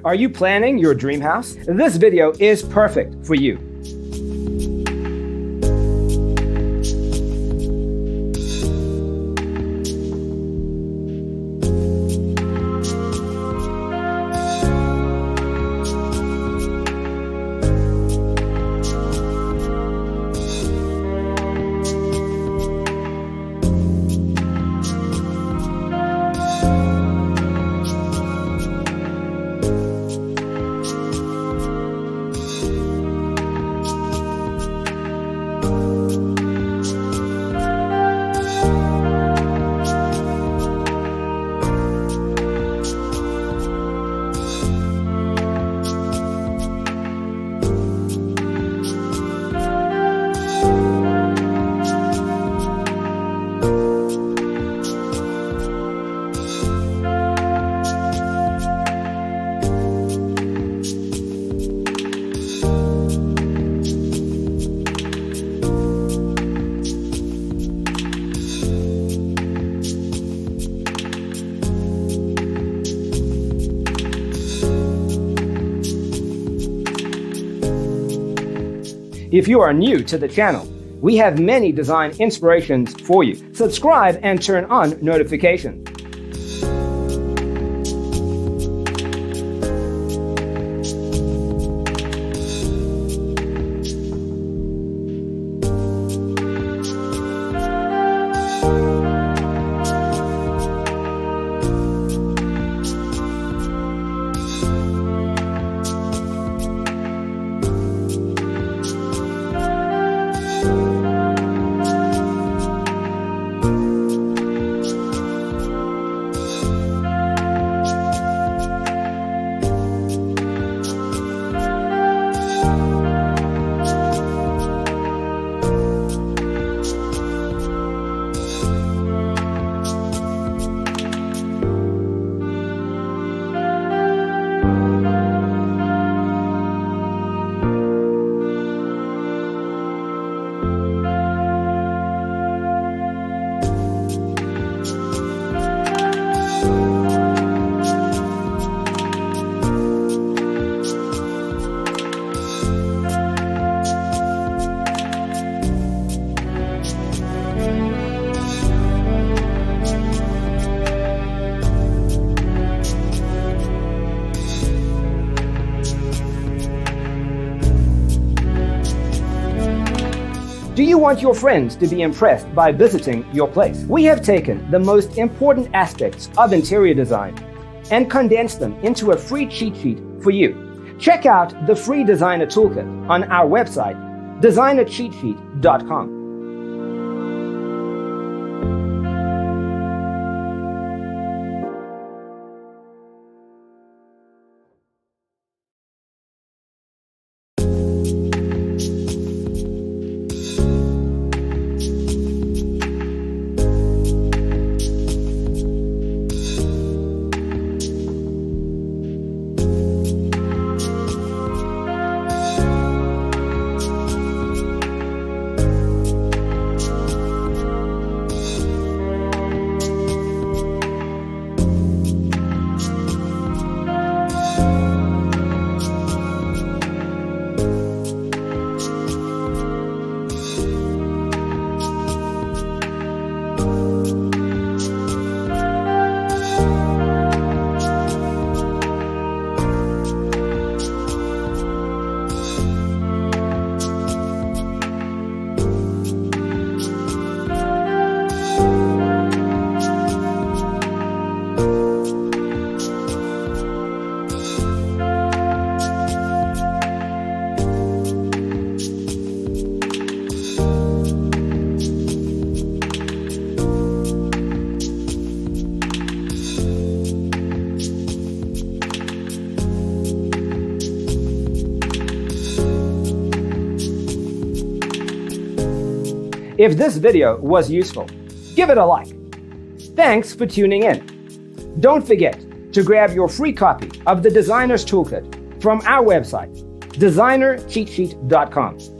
Are you planning your dream house? This video is perfect for you. If you are new to the channel, we have many design inspirations for you. Subscribe and turn on notifications. Do you want your friends to be impressed by visiting your place? We have taken the most important aspects of interior design and condensed them into a free cheat sheet for you. Check out the free designer toolkit on our website, designercheatsheet.com. If this video was useful, give it a like. Thanks for tuning in. Don't forget to grab your free copy of the Designer's Toolkit from our website, designercheatsheet.com.